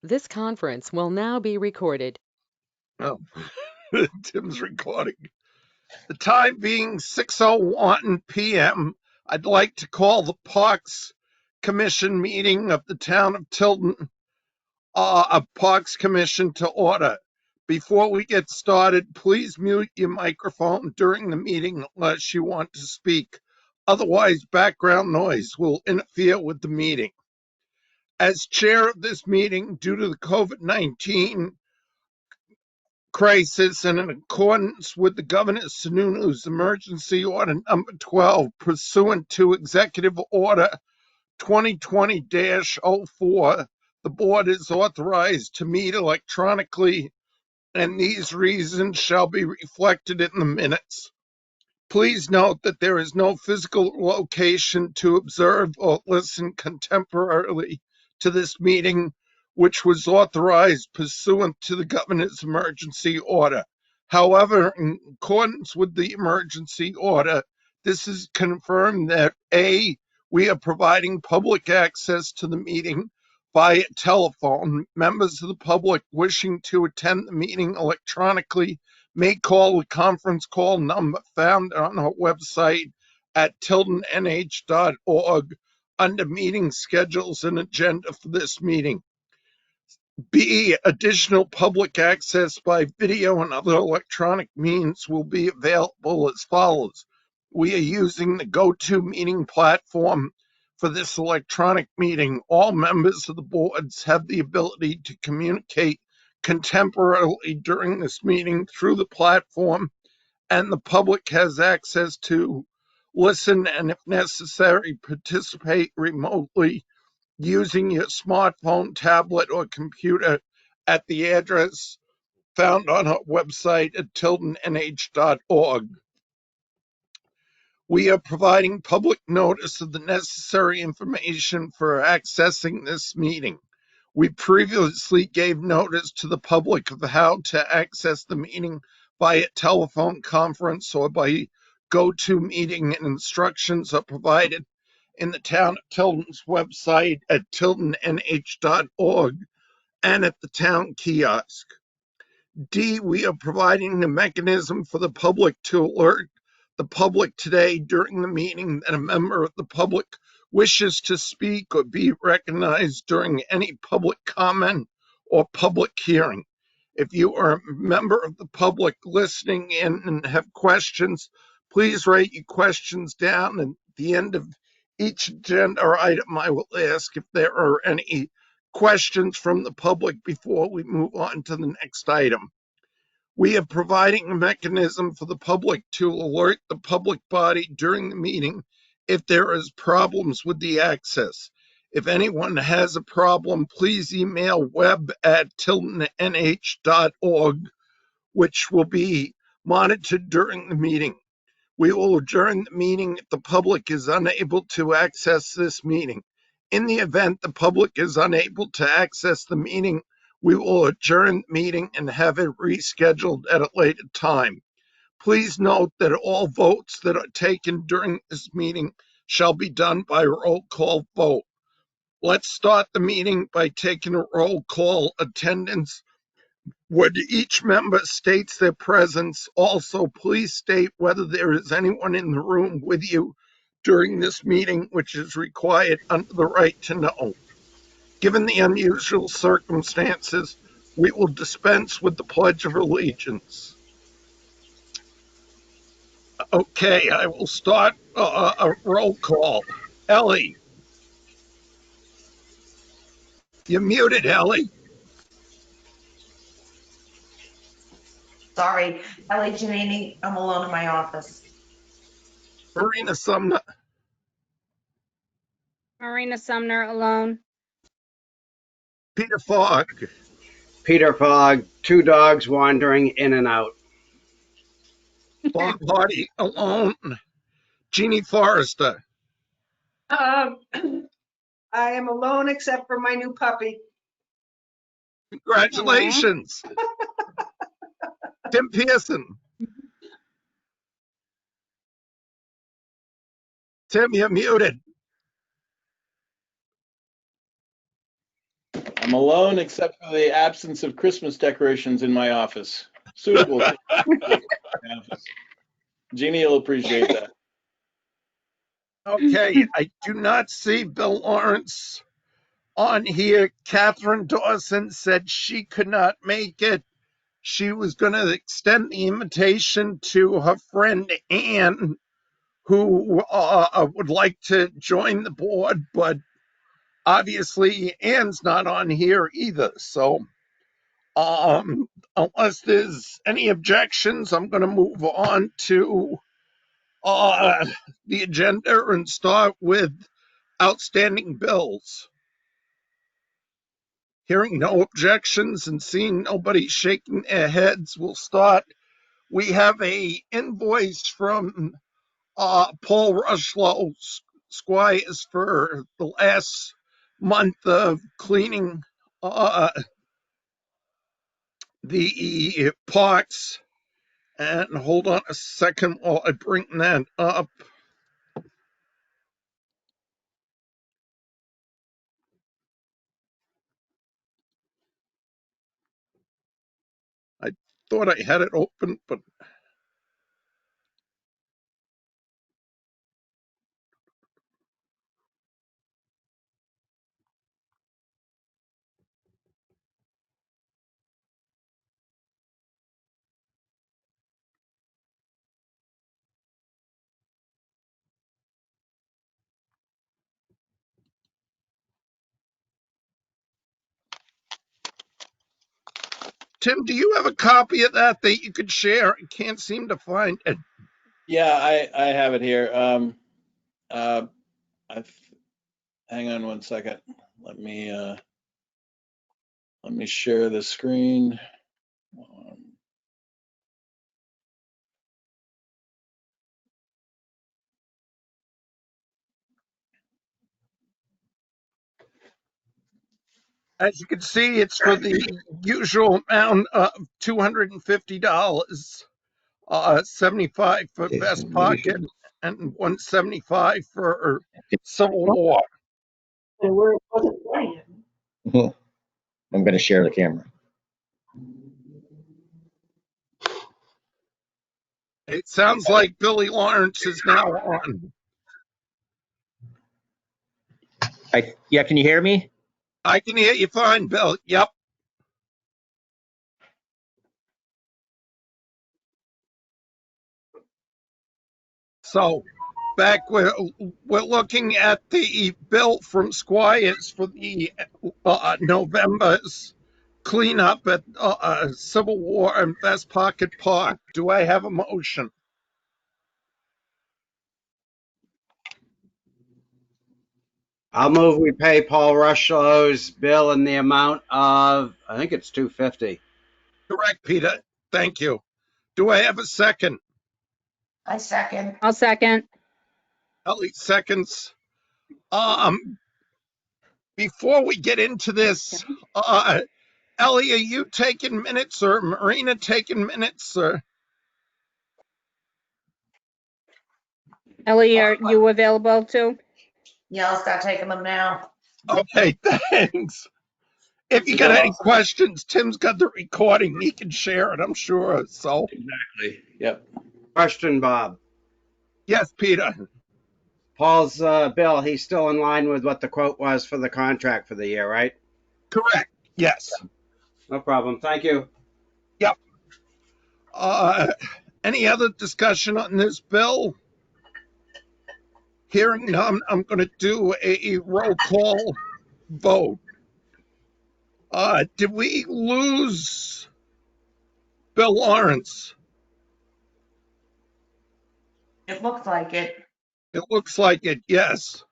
This conference will now be recorded. Oh, Tim's recording. The time being 6:01 p.m., I'd like to call the Parks Commission meeting of the town of Tilton, a Parks Commission to order. Before we get started, please mute your microphone during the meeting unless you want to speak. Otherwise, background noise will interfere with the meeting. As chair of this meeting, due to the COVID-19 crisis and in accordance with the Governor Sununu's emergency order number 12 pursuant to Executive Order 2020-04, the board is authorized to meet electronically, and these reasons shall be reflected in the minutes. Please note that there is no physical location to observe or listen contemporarily to this meeting, which was authorized pursuant to the governor's emergency order. However, in accordance with the emergency order, this is confirmed that A, we are providing public access to the meeting via telephone. Members of the public wishing to attend the meeting electronically may call the conference call number found on our website at tiltonnh.org under meeting schedules and agenda for this meeting. B, additional public access by video and other electronic means will be available as follows. We are using the GoToMeeting platform for this electronic meeting. All members of the boards have the ability to communicate contemporarily during this meeting through the platform, and the public has access to listen and, if necessary, participate remotely using your smartphone, tablet, or computer at the address found on our website at tiltonnh.org. We are providing public notice of the necessary information for accessing this meeting. We previously gave notice to the public of how to access the meeting via telephone conference or by GoToMeeting, and instructions are provided in the town of Tilton's website at tiltonnh.org and at the town kiosk. D, we are providing a mechanism for the public to alert the public today during the meeting that a member of the public wishes to speak or be recognized during any public comment or public hearing. If you are a member of the public listening in and have questions, please write your questions down. At the end of each agenda item, I will ask if there are any questions from the public before we move on to the next item. We are providing a mechanism for the public to alert the public body during the meeting if there is problems with the access. If anyone has a problem, please email web@tiltonnh.org, which will be monitored during the meeting. We will adjourn the meeting if the public is unable to access this meeting. In the event the public is unable to access the meeting, we will adjourn the meeting and have it rescheduled at a later time. Please note that all votes that are taken during this meeting shall be done by roll call vote. Let's start the meeting by taking a roll call attendance. Would each member states their presence. Also, please state whether there is anyone in the room with you during this meeting, which is required under the right to know. Given the unusual circumstances, we will dispense with the Pledge of Allegiance. Okay, I will start a roll call. Ellie. You're muted, Ellie. Sorry, Ellie Janini, I'm alone in my office. Marina Sumner. Marina Sumner, alone. Peter Fogg. Peter Fogg, two dogs wandering in and out. Bob Hardy, alone. Jeannie Forrester. I am alone except for my new puppy. Congratulations. Tim Pearson. Tim, you're muted. I'm alone except for the absence of Christmas decorations in my office. Suitable for my office. Jeannie will appreciate that. Okay, I do not see Bill Lawrence on here. Catherine Dawson said she could not make it. She was going to extend the invitation to her friend Ann, who would like to join the board, but obviously Ann's not on here either. So unless there's any objections, I'm going to move on to the agenda and start with outstanding bills. Hearing no objections and seeing nobody shaking their heads, we'll start. We have a invoice from Paul Rushlow Squires for the last month of cleaning the parks. And hold on a second while I bring that up. I thought I had it open, but Tim, do you have a copy of that you could share? I can't seem to find it. Yeah, I have it here. Uh, hang on one second. Let me share the screen. As you can see, it's for the usual amount of $250, 75 for Best Pocket and 175 for Civil War. And where it wasn't playing. I'm going to share the camera. It sounds like Billy Lawrence is now on. Yeah, can you hear me? I can hear you fine, Bill. Yep. So back we're looking at the bill from Squires for the November's cleanup at Civil War and Best Pocket Park. Do I have a motion? I'll move we pay Paul Rushlow's bill in the amount of, I think it's $250. Correct, Peter. Thank you. Do I have a second? I second. I'll second. Ellie seconds. Before we get into this, Ellie, are you taking minutes or Marina taking minutes? Or Ellie, are you available too? Yeah, I'll start taking them now. okay, thanks. If you got any questions, Tim's got the recording. He can share it, I'm sure. So, Exactly. Yep. Question, Bob. yes, Peter. Paul's bill, he's still in line with what the quote was for the contract for the year, right? Correct. Yes. No problem. Thank you. Yep. Any other discussion on this bill? Hearing none, I'm going to do a roll call vote. Did we lose Bill Lawrence? It looks like it. It looks like it, yes.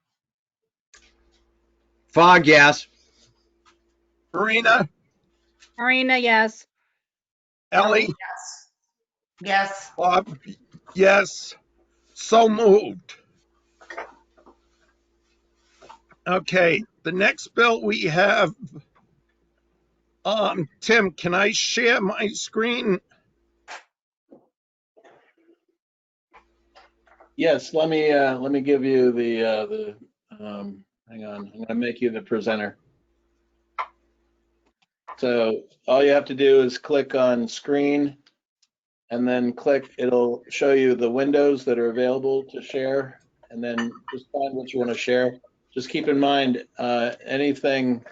Fogg, yes. Marina? Marina, yes. Ellie? Yes. Yes. Bob? Yes. So moved. Okay, the next bill we have, Tim, can I share my screen? Yes. Let me give you the hang on. I'm going to make you the presenter. So all you have to do is click on screen and then click, it'll show you the windows that are available to share, and then just find what you want to share. Just keep in mind, anything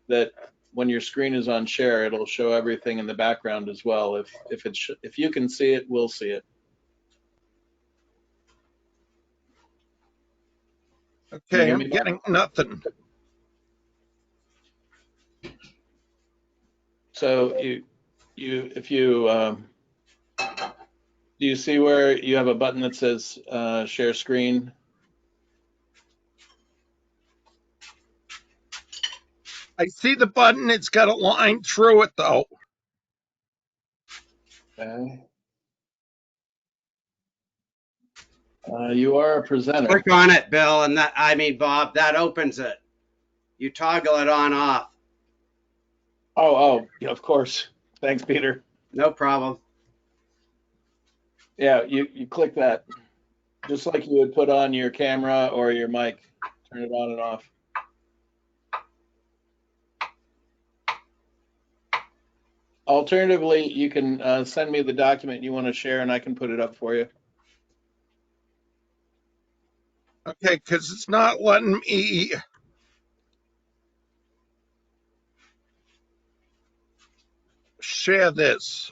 that when your screen is on share, it'll show everything in the background as well. If you can see it, we'll see it. Can you Okay, hear I'm me, Bob? getting nothing. So if you do you see where you have a button that says share screen? I see the button. It's got a line through it, though. Okay. You are a presenter. Click on it, Bill, and Bob, that opens it. You toggle it on off. Oh, yeah, of course. Thanks, Peter. No problem. Yeah, you click that, just like you would put on your camera or your mic. Turn it on and off. Alternatively, you can send me the document you want to share, and I can put it up for you. Okay, because it's not letting me share this.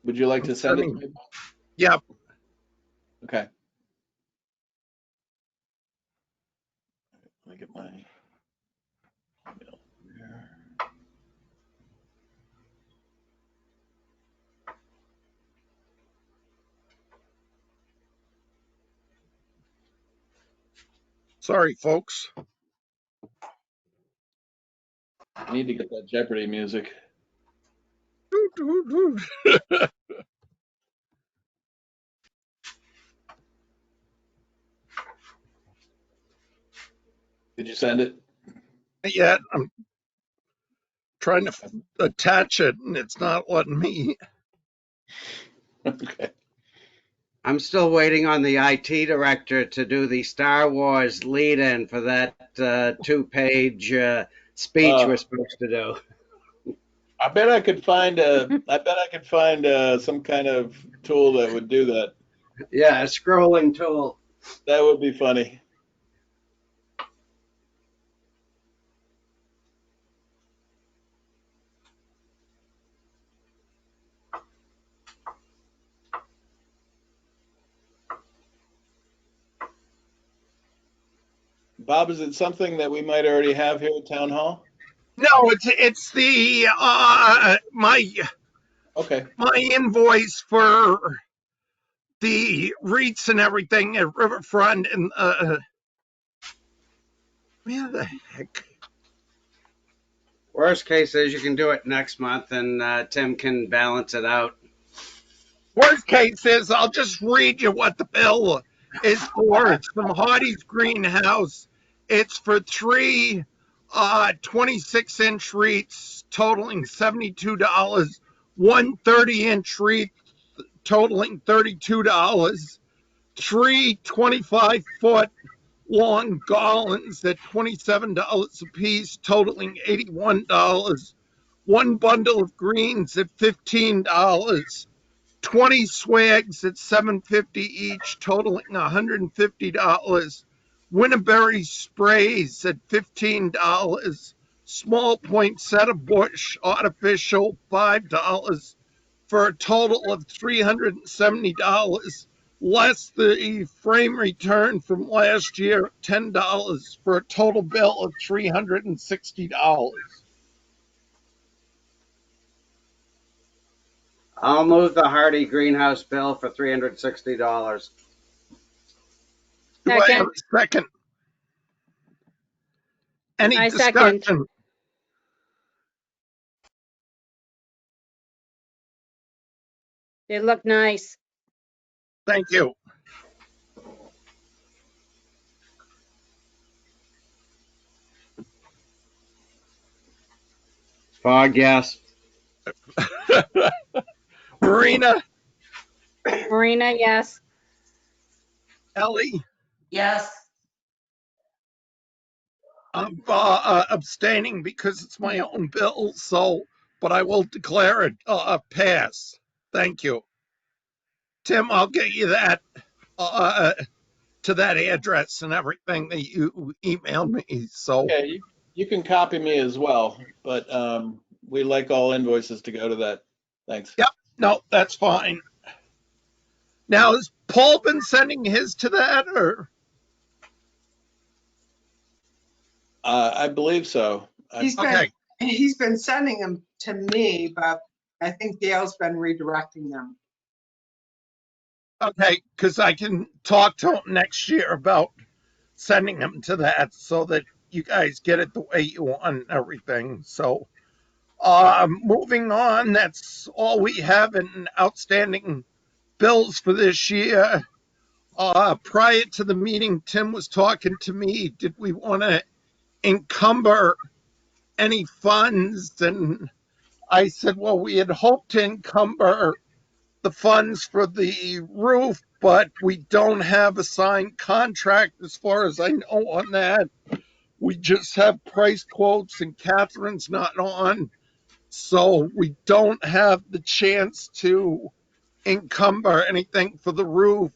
Would you like I'm to send it to sending. me? Yep. Okay. Let me get my email here. Sorry, folks. I need to get that Jeopardy music. Did you send it? Yet I'm trying to attach it, and it's not letting me. Okay. I'm still waiting on the IT director to do the Star Wars lead-in for that 2-page speech we're supposed to do. I bet I could find some kind of tool that would do that. Yeah, a scrolling tool. That would be funny. Bob, is it something that we might already have here at Town Hall? No, it's the Okay. my invoice for the REITs and everything at Riverfront, and where the heck? Worst case is you can do it next month and Tim can balance it out. Worst case is I'll just read you what the bill is for. It's from Hardy's Greenhouse. It's for three 26-inch REITs totaling $72, one 30-inch REIT totaling $32, three 25-foot long garlands at $27 a piece totaling $81, one bundle of greens at $15, 20 swags at $7.50 each, totaling $150. Winterberry sprays at $15. Small poinsettia bush artificial $5 for a total of $370. Less the frame return from last year $10 for a total bill of $360. I'll move the Hardy greenhouse bill for $360. Do I have Second. a second? Any I second. discussion? They look nice. Thank you. Fog, yes. Marina, Marina, yes. Ellie, Yes. I'm abstaining because it's my own bill, so, but I will declare it a pass. Thank you. Tim, I'll get you that uh, to that address and everything that you emailed me. So, Yeah, you can copy me as well, but we like all invoices to go to that. Thanks. yep, no, that's fine. Now, has Paul been sending his to that, or? I believe so. Okay, He's been sending them to me, but I think Dale's been redirecting them. okay, because I can talk to him next year about sending him to that so that you guys get it the way you want and everything. So, moving on, that's all we have in outstanding bills for this year. Prior to the meeting, Tim was talking to me. Did we want to encumber any funds? And I said, well, we had hoped to encumber the funds for the roof, but we don't have a signed contract as far as I know on that. We just have price quotes and Catherine's not on. So we don't have the chance to encumber anything for the roof.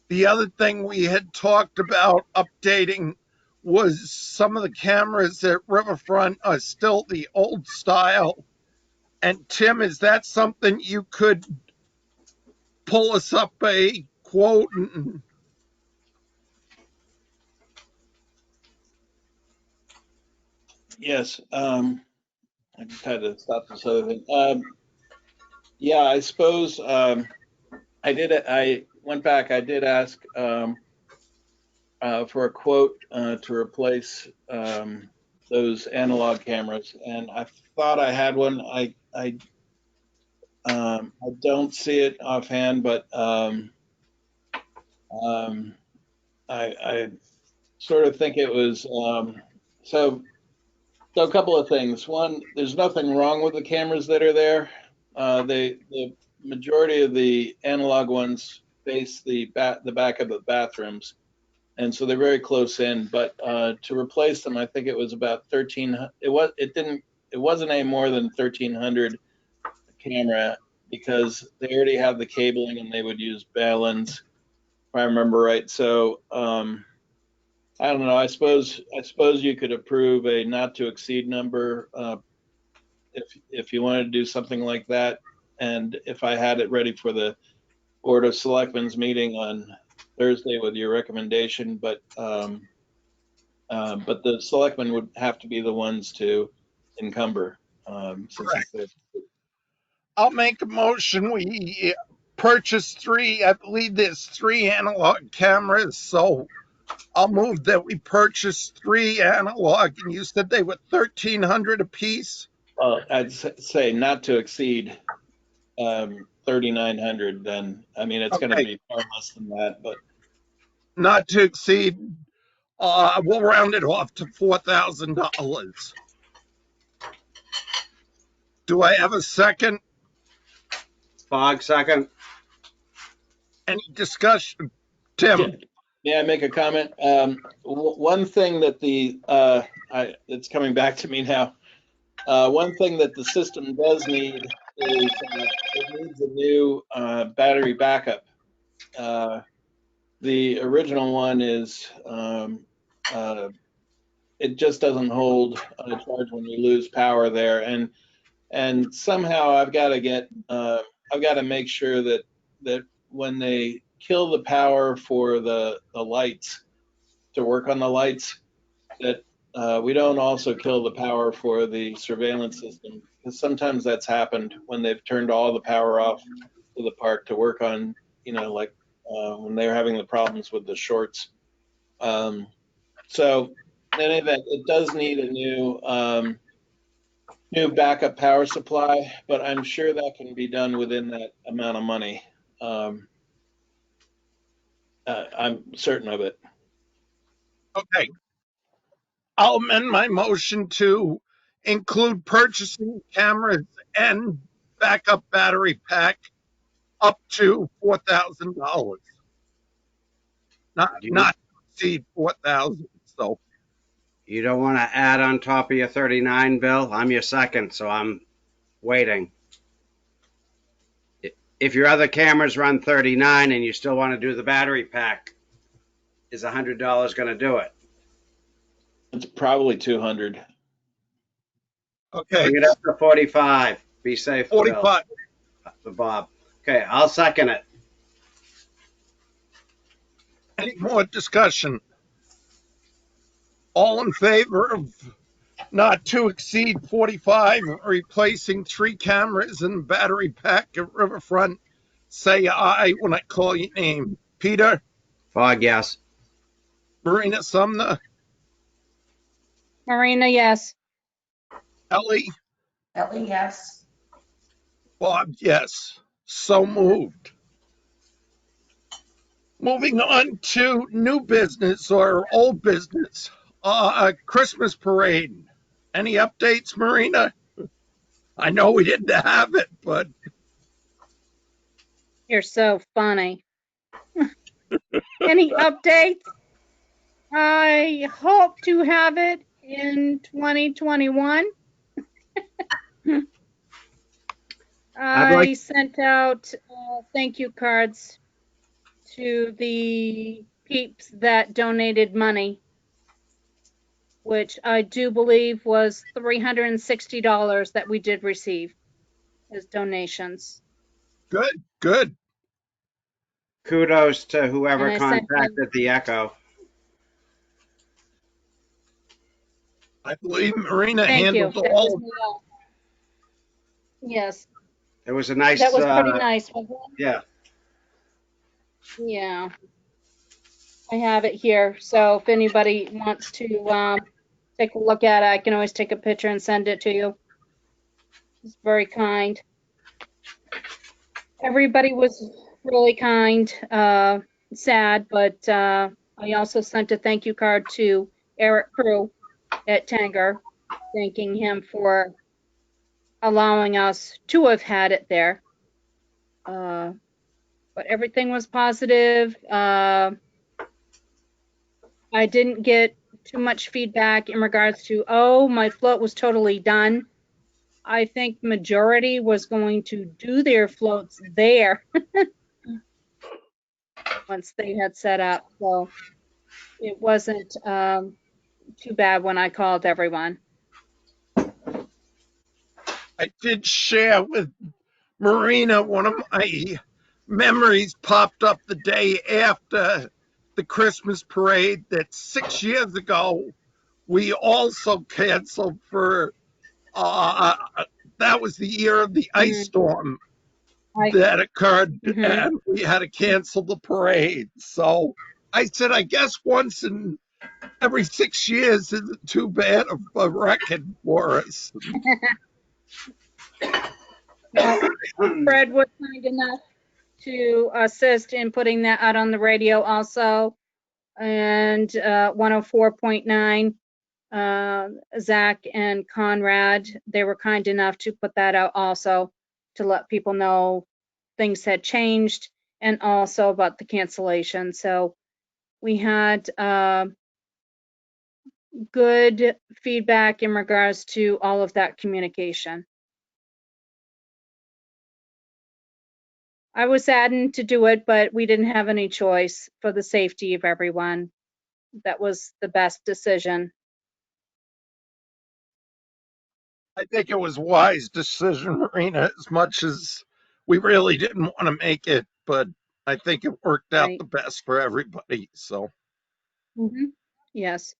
The other thing we had talked about updating was some of the cameras at Riverfront are still the old style. And Tim, is that something you could pull us up a quote? And, Yes. I just had to stop this other thing. Yeah, I suppose I did. I went back. I did ask for a quote to replace those analog cameras, and I thought I had one. I don't see it offhand, but I sort of think it was so. So a couple of things. One, there's nothing wrong with the cameras that are there. The majority of the analog ones face the back of the bathrooms, and so they're very close in. But to replace them, I think it was about 13. It wasn't any more than 1,300 camera because they already have the cabling and they would use balance, if I remember right. So I don't know. I suppose you could approve a not to exceed number if you wanted to do something like that. And if I had it ready for the Board of Selectmen's meeting on Thursday with your recommendation, but the selectmen would have to be the ones to encumber since it's correct. their. I'll make a motion. We purchase three, I believe there's three analog cameras. So I'll move that we purchase three analog. And you said they were 1,300 a piece. I'd say not to exceed 3,900. Then I mean it's going to Okay, be far less than that, but not to exceed. We'll round it off to $4,000. Do I have a second? Fog second. Any discussion? yeah. Tim? May I make a comment? One thing that it's coming back to me now. One thing that the system does need is it needs a new battery backup. The original one is it just doesn't hold a charge when you lose power there, and somehow I've got to make sure that when they kill the power for the lights to work on the lights, that we don't also kill the power for the surveillance system, because sometimes that's happened when they've turned all the power off to the park to work on, like when they're having the problems with the shorts. So in any event, it does need a new backup power supply, but I'm sure that can be done within that amount of money. Um, I'm certain of it. Okay. I'll amend my motion to include purchasing cameras and backup battery pack up to $4,000. You, Not to exceed 4,000. So you don't want to add on top of your 39, Bill? I'm your second, so I'm waiting. If your other cameras run 39 and you still want to do the battery pack, is $100 going to do it? It's probably 200. okay, Bring it up to 45. Be safe, Bill. 45. For Bob. Okay, I'll second it. Any more discussion? All in favor of not to exceed 45, replacing 3 cameras and battery pack at Riverfront, say aye when I call your name. Peter, Fog, yes. Marina Sumner, Marina, yes. Ellie, Ellie, yes. Bob, yes. So moved. Moving on to new business or old business, Christmas parade. Any updates, Marina? I know we didn't have it, but You're so funny. Any updates? I hope to have it in 2021. I sent out thank you cards to the peeps that donated money, which I do believe was $360 that we did receive as donations. good, good. Kudos to whoever And I sent contacted the Echo. I believe Marina Thank you. handled That was all. me. Yes, It was a nice, that was pretty nice, wasn't it? yeah. Yeah. I have it here, so if anybody wants to take a look at it, I can always take a picture and send it to you. It's very kind. Everybody was really kind, sad, but I also sent a thank you card to Eric Crew at Tanger, thanking him for allowing us to have had it there. But everything was positive. I didn't get too much feedback in regards to, oh, my float was totally done. I think majority was going to do their floats there once they had set up. So it wasn't too bad when I called everyone. I did share with Marina one of my memories popped up the day after the Christmas parade that 6 years ago we also canceled for that was the year of the ice storm that occurred and we had to cancel the parade. So I said, I guess once in every 6 years isn't too bad of a record for us. Fred was kind enough to assist in putting that out on the radio also. And 104.9, Zach and Conrad, they were kind enough to put that out also to let people know things had changed and also about the cancellation. So we had good feedback in regards to all of that communication. I was saddened to do it, but we didn't have any choice for the safety of everyone. That was the best decision. I think it was a wise decision, Marina, as much as we really didn't want to make it, but I think it worked out Right. the best for everybody. So, Yes.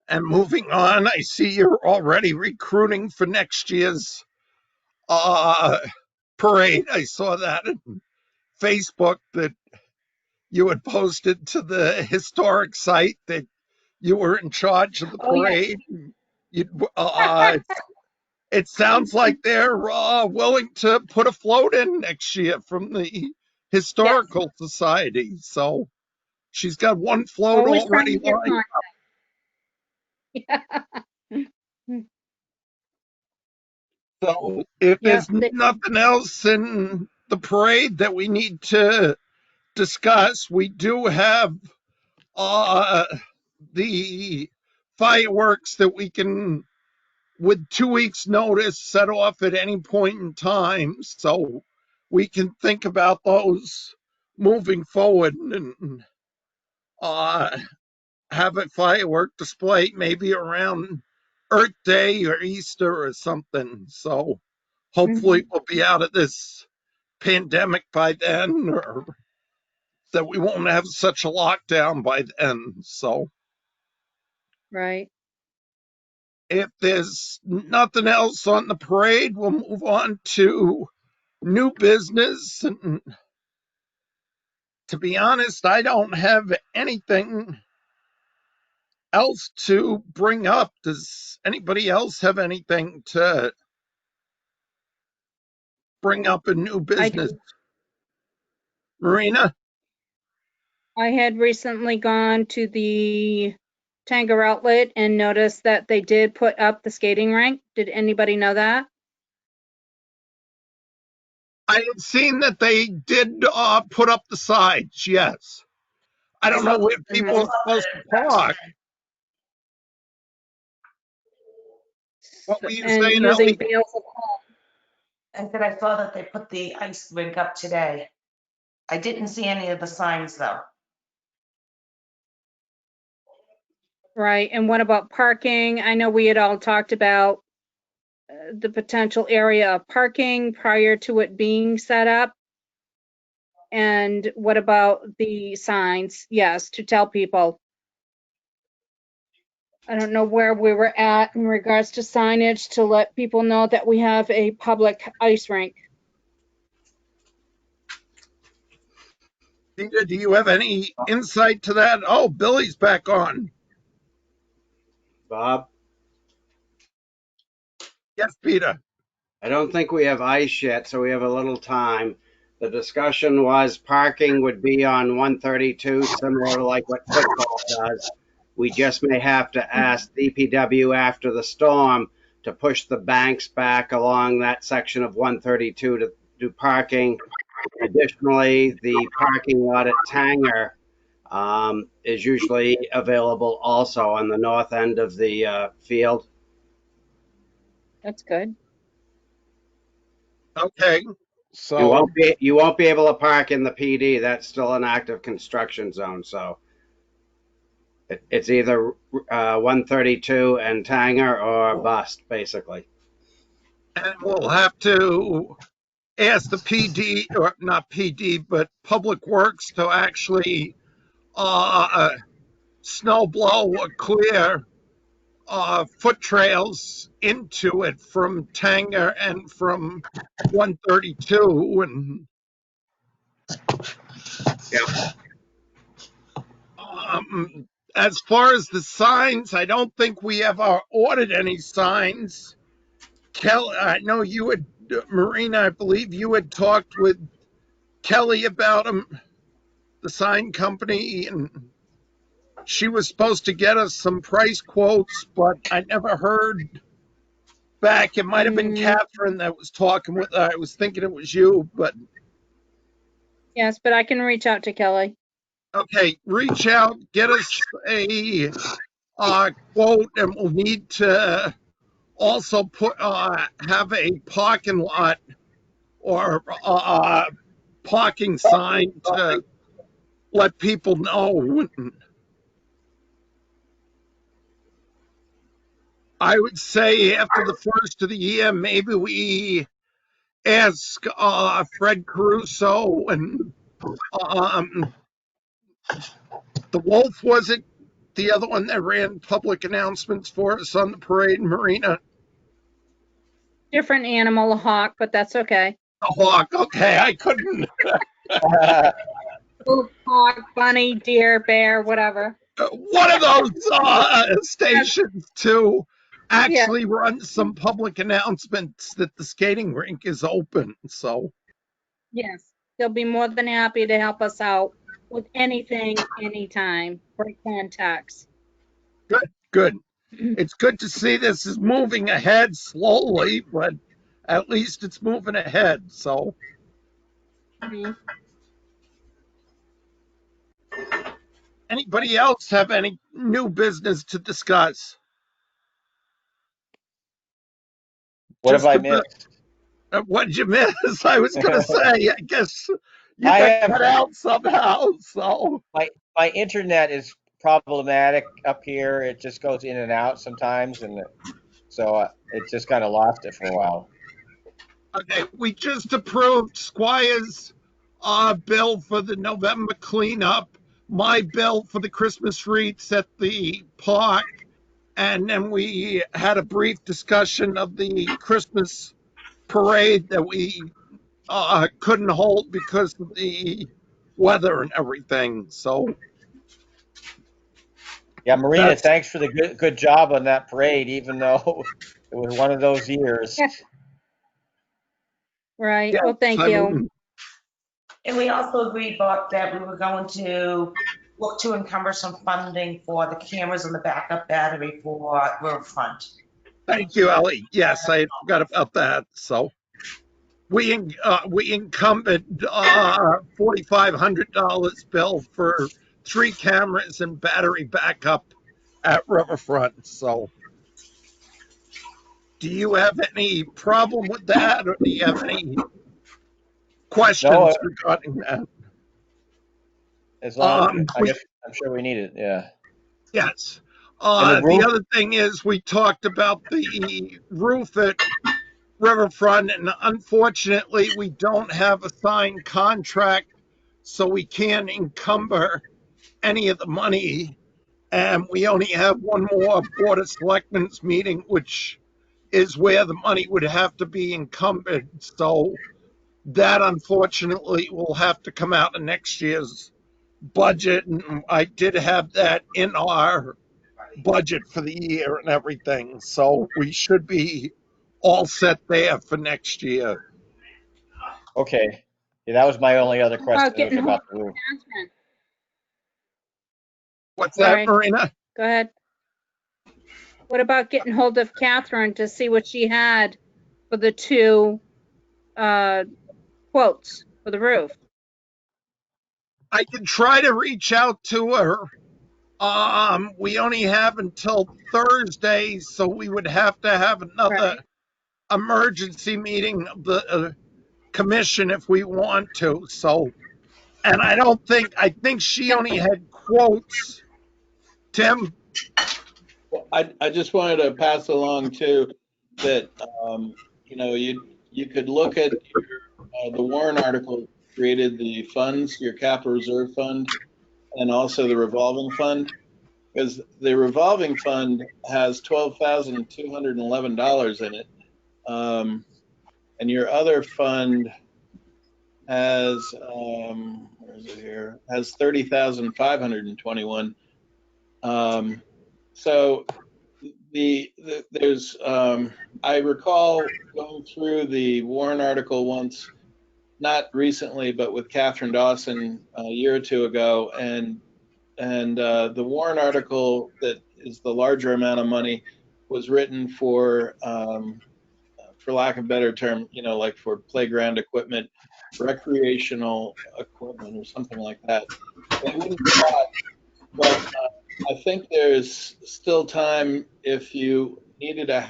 and moving on, I see you're already recruiting for next year's parade. I saw that in Facebook that you had posted to the historic site that you were in charge of the Oh, yeah. parade. It sounds like they're willing to put a float in next year from the Yes. historical society. So she's got one float Always trying already to get lined. contact. So if Yeah, there's nothing else in the parade that we need to discuss, we do have uh, the fireworks that we can, with 2 weeks' notice, set off at any point in time. So we can think about those moving forward and uh, have a firework display maybe around Earth Day or Easter or something. So hopefully we'll be out of this pandemic by then, or that we won't have such a lockdown by then. So right. if there's nothing else on the parade, we'll move on to new business. And to be honest, I don't have anything else to bring up. Does anybody else have anything to bring up in new I business? do. Marina? I had recently gone to the Tanger Outlet and noticed that they did put up the skating rink. Did anybody know that? I had seen that they did put up the sides, yes. I don't know where people are supposed to park. What were you And saying, using Ellie? bales of I said I saw that they put the ice rink up today. I didn't see any of the signs though. right. And what about parking? I know we had all talked about the potential area of parking prior to it being set up. And what about the signs? Yes, to tell people. I don't know where we were at in regards to signage to let people know that we have a public ice rink. Peter, do you have any insight to that? Oh, Billy's back on. Bob, Yes, Peter. I don't think we have ice yet, so we have a little time. The discussion was parking would be on 132, similar to like what football does. We just may have to ask DPW after the storm to push the banks back along that section of 132 to do parking. Additionally, the parking lot at Tanger is usually available also on the north end of the field. That's good. Okay. You So, won't be able to park in the PD. That's still an active construction zone. So it's either 132 and Tanger or bust, basically. and we'll have to ask the PD, or not PD, but Public Works to actually snow blow or clear foot trails into it from Tanger and from 132. And as far as the signs, I don't think we have ordered any signs. Kelly, I know you had, Marina, I believe you had talked with Kelly about them, the sign company, and she was supposed to get us some price quotes, but I never heard back. It might have been Mm, Catherine that was talking with her. I was thinking it was you, but yes, but I can reach out to Kelly. okay, reach out, get us a quote, and we'll need to also put have a parking lot or parking sign to let people know. I would say after the first of the year, maybe we ask Fred Caruso and um, the Wolf, was it the other one that ran public announcements for us on the parade, Marina? Different animal, a hawk, but that's okay. The Hawk. Okay, I couldn't. Hawk, bunny, deer, bear, whatever. One of those stations to Yeah, actually run some public announcements that the skating rink is open. So yes. They'll be more than happy to help us out with anything, anytime. Great contacts. good, good. It's good to see this is moving ahead slowly, but at least it's moving ahead. So Mhm. anybody else have any new business to discuss? What have Just I about, missed? what did you miss? I was going to say, I guess you I got have cut out somehow. So my internet is problematic up here. It just goes in and out sometimes, and so it just kind of lost it for a while. okay, we just approved Squire's bill for the November cleanup, my bill for the Christmas wreaths at the park, and then we had a brief discussion of the Christmas parade that we couldn't hold because of the weather and everything. So Yeah, Marina, that's thanks for the good job on that parade, even though it was one of those years. Right. yes. Well, thank I you. mean, And we also agreed, Bob, that we were going to look to encumber some funding for the cameras and the backup battery for Riverfront. thank you, Ellie. Yes, I forgot about that. So we encumbered $4,500 bill for 3 cameras and battery backup at Riverfront. So do you have any problem with that, or do you have any No, questions regarding that? as long I We guess I'm sure we need it. Yeah, Yes. and the The roof. other thing is we talked about the roof at Riverfront, and unfortunately, we don't have a signed contract, so we can't encumber any of the money. And we only have one more Board of Selectmen's meeting, which is where the money would have to be encumbered. So that unfortunately will have to come out of next year's budget. And I did have that in our budget for the year and everything. So we should be all set there for next year. Okay, yeah, that was my only other About question was getting hold about of the roof. Catherine. What's that, Sorry. Marina? Go ahead. What about getting hold of Catherine to see what she had for the two quotes for the roof? I can try to reach out to her. We only have until Thursday, so we would have to have another Right. emergency meeting of the commission if we want to. So, and I think she only had quotes. Tim? Well, I just wanted to pass along too that, you could look at the Warren article created the funds, your capital reserve fund, and also the revolving fund, because the revolving fund has $12,211 in it. And your other fund has, where is it here? Has 30,521. So there's, I recall going through the Warren article once, not recently, but with Catherine Dawson a year or two ago, and the Warren article that is the larger amount of money was written for lack of a better term, like for playground equipment, recreational equipment, or something like that. They wouldn't spot, but I think there's still time if you needed a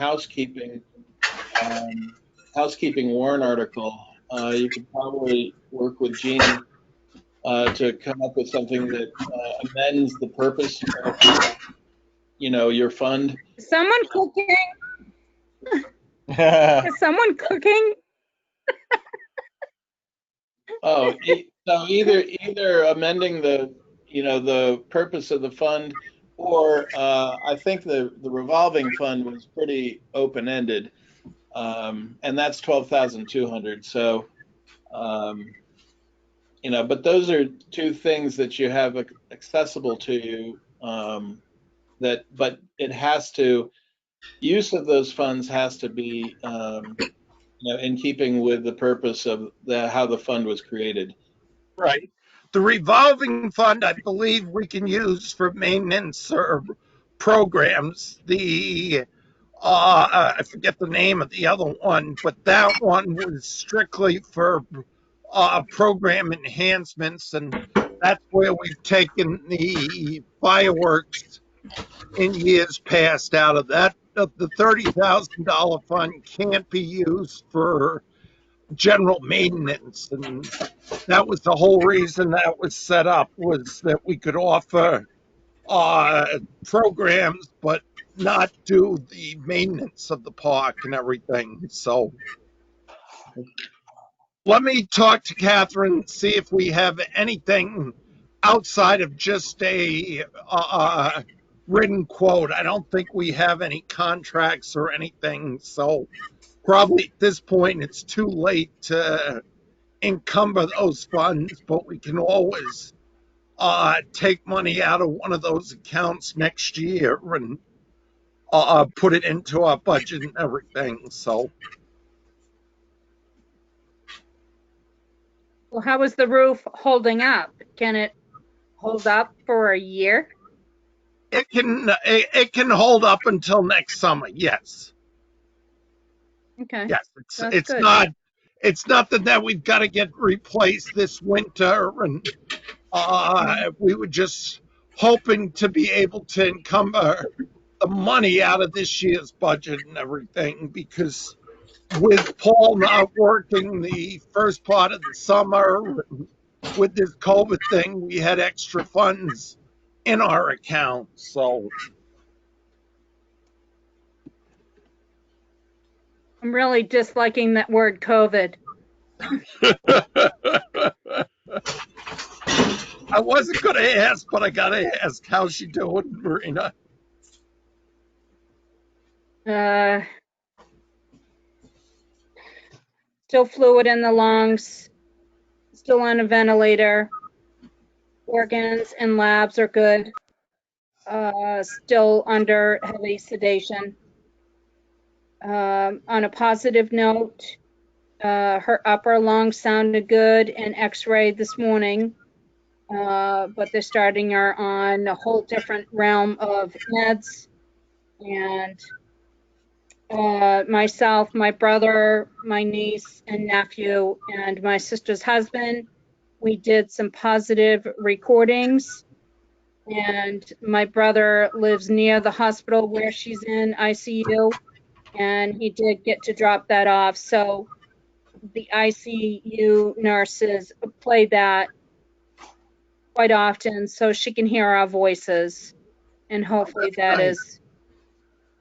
um, housekeeping Warren article. You could probably work with Jeannie to come up with something that amends the purpose of your fund. Is someone cooking? Is someone cooking? Oh, so either amending the purpose of the fund, or I think the revolving fund was pretty open ended, and that's 12,200. So, um, but those are two things that you have accessible to you. But it has to use of those funds has to be in keeping with the purpose of how the fund was created. Right. The revolving fund, I believe we can use for maintenance or programs. The I forget the name of the other one, but that one was strictly for program enhancements, and that's where we've taken the fireworks in years past out of that. The $30,000 fund can't be used for general maintenance, and that was the whole reason that was set up, was that we could offer programs, but not do the maintenance of the park and everything. So let me talk to Catherine, see if we have anything outside of just a written quote. I don't think we have any contracts or anything. So probably at this point, it's too late to encumber those funds, but we can always take money out of one of those accounts next year and put it into our budget and everything. So Well, how is the roof holding up? Can it hold up for a year? it can hold up until next summer. Yes, Okay, yes. that's It's good. not that we've got to get replaced this winter, and we were just hoping to be able to encumber the money out of this year's budget and everything, because with Paul not working the first part of the summer, with this COVID thing, we had extra funds in our account. So I'm really disliking that word COVID. I wasn't going to ask, but I got to ask, how's she doing, Marina? Still fluid in the lungs, still on a ventilator. Organs and labs are good. Still under heavy sedation. On a positive note, her upper lungs sounded good in x-ray this morning, but they're starting her on a whole different realm of meds. And myself, my brother, my niece and nephew, and my sister's husband, we did some positive recordings. And my brother lives near the hospital where she's in ICU, and he did get to drop that off. So the ICU nurses play that quite often so she can hear our voices, and hopefully that is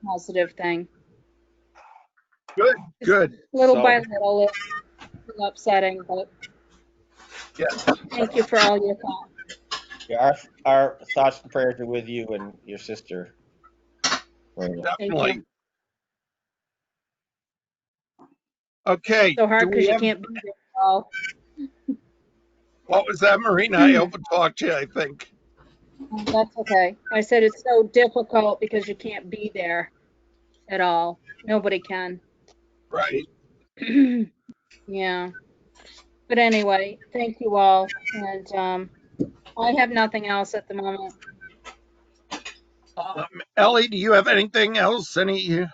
a positive thing. Good. Little So, by little, it's upsetting, but yes, thank you for all your thoughts. Yeah, our thoughts and prayers are with you and your sister. Marina. Thank definitely. you. Okay. So hard Do because we you have, can't be there. Oh, what was that, Marina? I overtalked you, I think. that's okay. I said it's so difficult because you can't be there at all. Nobody can. Right. Yeah. But anyway, thank you all. And I have nothing else at the moment. Ellie, do you have anything else? Any?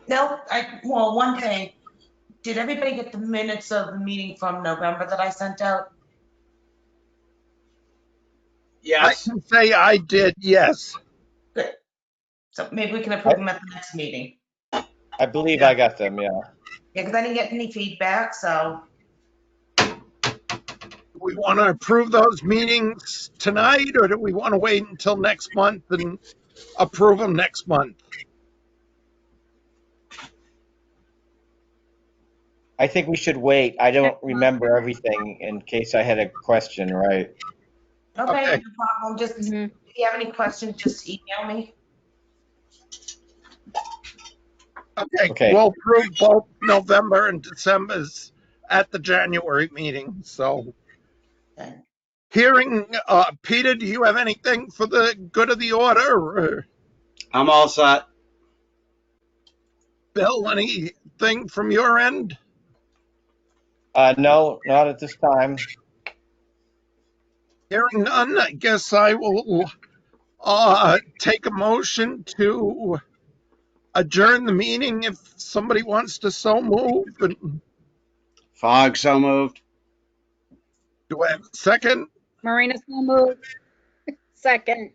No, well, one thing, did everybody get the minutes of the meeting from November that I sent out? I Yes. can say I did, yes. Good. So maybe we can approve them at the next meeting. I believe Yeah. I got them, yeah. Yeah, because I didn't get any feedback, so. Do we want to approve those meetings tonight, or do we want to wait until next month and approve them next month? I think we should wait. I don't remember everything in case I had a question, right? Okay, Okay. no problem. Just, if Mhm. you have any questions, just email me. Okay, Okay. we'll approve both November and December's at the January meeting. So, Okay. hearing, Peter, do you have anything for the good of the order? Or I'm all set. Bill, anything from your end? No, not at this time. Hearing none, I guess I will take a motion to adjourn the meeting if somebody wants to so move. And Fogg, so moved. do I have a second? Marina so moved. Second.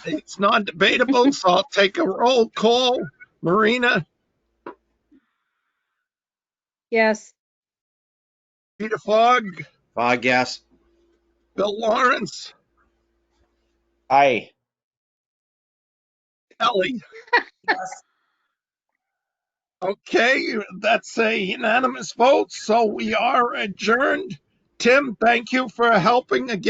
It's non-debatable, so I'll take a roll call. Marina, Yes. Peter Fogg, Fogg, yes. Bill Lawrence, Aye. Ellie. Yes. Okay, that's a unanimous vote, so we are adjourned. Tim, thank you for helping again.